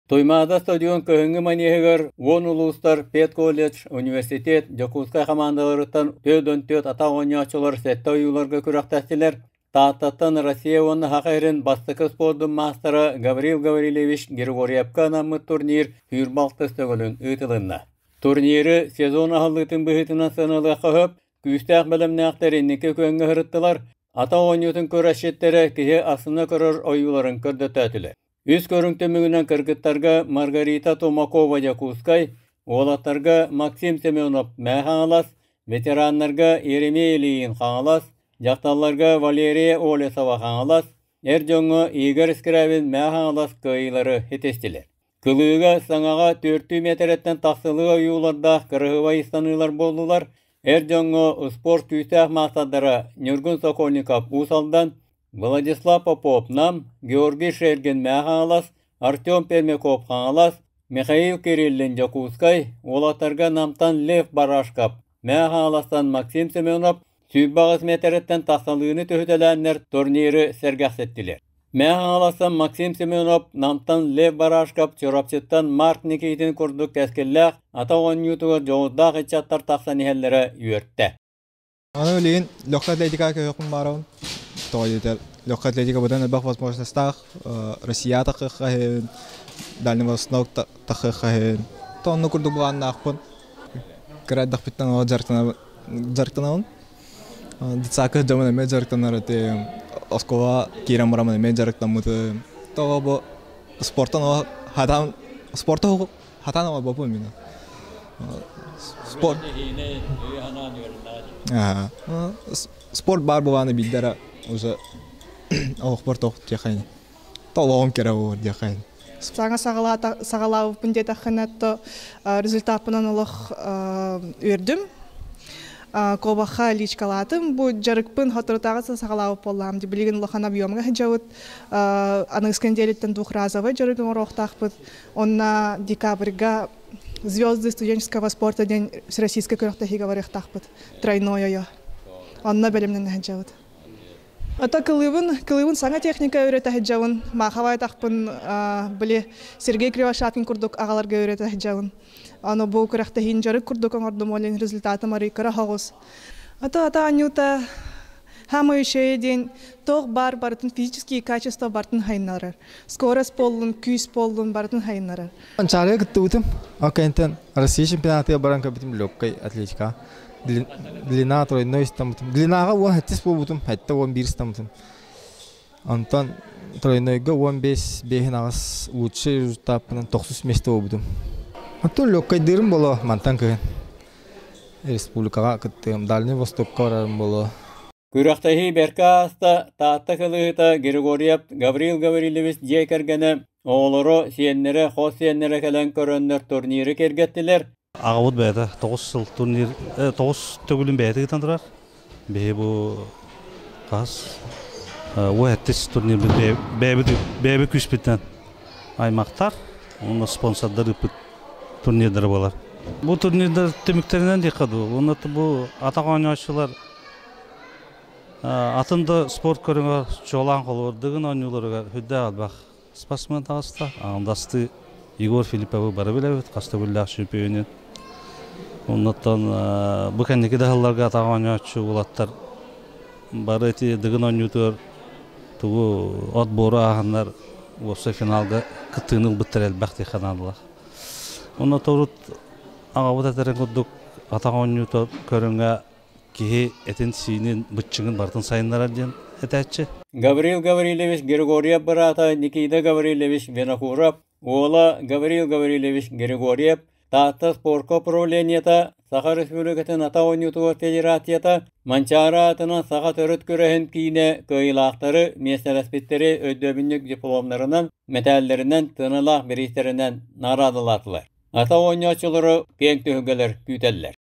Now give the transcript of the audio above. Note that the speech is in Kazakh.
Туймаада стадион көһүңгү маниһыгар Вон улустар Пет колледж, университет, Жокускай командаларыттан төдөн-төт ата ойнячылар сетте оюларга күрәктәстеләр. Тааттаттан Россия онны хакырын бастыкы спордун мастера Гаврил Гаврилевич Григорьевка намы турнир Хүрбалты стөгөлүн ытылынна. Турниры сезон ахыллытын быһытынан сынылы кыһып, күстәк белемнәктеринники көңгө хырыттылар. Ата ойнютын көрәшеттері киһи асына көрөр оюларын көрдөтәтилер. Үз көрүңтөмүгүнөн кыргыттарга Маргарита Томакова Якускай, олаттарга Максим Семенов Мәхаңалас, ветераннарга Еремей Ильин Хаңалас, жакталларга Валерия Олесова Хаңалас, Эржоңго Игорь Скравин Мәхаңалас кыйлары хетестилер. Кылыга саңага 4 метреттен тақсылы оюларда кырыгыбай станылар болдулар. Эржоңго спорт күстәк мақсаддара Нюргун Сокольников Усалдан, Владислав Попов нам, Георгий Шерген Мәхаңалас, Артем Пермяков Хаңалас, Михаил Кириллин Jakускай, олатарга намтан Лев Барашкап, Мәхаңаластан Максим Семенов, сүйбағыз метреттен тақсалыны төхөтеләннер турниры сәргәхсеттилер. Мәхаңаластан Максим Семенов, намтан Лев Барашкап, чорапчыттан Марк Никитин курдук кәскелләк, ата ойнютугар жоғыдақ ичаттар тақсан ихәлләре үйертті. Аны лейін легкая атлетика көйіқпін барауын. Легкая атлетика бұдан әлбақ возможностях, Россия тақыққағын, Дальний Восток тақыққағын. Тоңны күрдік бұғанын ақпын. Кірәддіқ біттен оға жарықтанауын. Дитсақы жамын әме жарықтанар әте, Оскова кейрен мұрамын әме жарықтанмыды. Тоға бұл спорттан оға хатан, спортта оға хатан оға бапын мені. Спорт бар бұғаны білдері уже оғықпыр тоқыт дияқайын. Толуғым кері оғыр дияқайын. Саңа сағалау бүнде тақынатты результат бұнан олық өрдім. Колбаха личкалатым, бұл жарықпын хотыртағысы сағалау болам. Білеген ұлыған объемға жауыт. Аны Исканделеттен двухразовый жарықын орықтақпыд. Онна декабрьға звезды студенческого спорта день российской көріқтахи говорықтақпыд. Тройное. Онна бәлемнен жауыт. Ата кылыбын саңа техника өйреті жауын. Мақавай тақпын біле Сергей Кривошапин күрдік ағаларға өйреті жауын. Аны бұл көріқтахин жарық күрдік оңырдым олен результаты мары көрі қағыз. Ата анюта хамы үшеу ден тоқ бар барытын физические качества бартын хайынарар. Скорость болын, күйс болын бартын хайынарар. Чарыға күтті өтім. Окейнтен Россия чемпионаты баран көбітім легкой атлетика. Длина тройной стамытым. Длинаға 10 бол бұтым, әтті 11 стамытым. Антон тройнойға 15 бейхін ағыз лучший результатпынан 9 месті бол бұтым. Антон легкой дырым болу мантан күйін. Республикаға күттім, Дальний Востокқа орарым болу. Күрәқтахи Беркаста таатта кылыгыта Григорьев Гаврил Гаврилевич жекергені оғылыры сиеннері, қос сиеннері кәлін көріннер турниры кергеттілер. Ағауыд бәді 9 турнир, 9 төгілін бәді кетен тұрар. Бәйі бұл қаз. О әттес турнир бәйбі күш біттен аймақтар. Оны спонсордар үпіт турнирдері болар. Бұл турнирдер төміктерінен дейқады. Оны бұл атақ ойнашылар атынды спорт көріңі жолан қолы ордығын ойнуларға хүдді албақ спасмен тағыста. Аңдасты Игорь Филипповы бары біләуіт, қасты біләқ шүпейінен. Оннаттан бұл кәнекі дағыларға атақ ойнашылар олаттар бары әте дығын ойнутыр. Тұғы от боры ағандар осы финалға күттігініл біттір әлбәқті қанадылақ. Оны тұрыт ағауыт әтерін күдік атақ ойнутыр көріңі кихи этен синин бытчыңын бартын сайынлар ден этәтче. Гаврил Гаврилевич Григорьев брата Никита Гаврилевич Винокуров, ола Гаврил Гаврилевич Григорьев, Таата спортко управлениета, Саха Республикатын ата ойнутуы федератията, Манчара атынан саха төрөт көрәһен кейіне кыйлақтары, меселеспеттері өйдөбінлік дипломларынан, металлерінен, тынылақ беристерінен нарадылатылар. Ата ойнячылары кең төгілер күтеллер.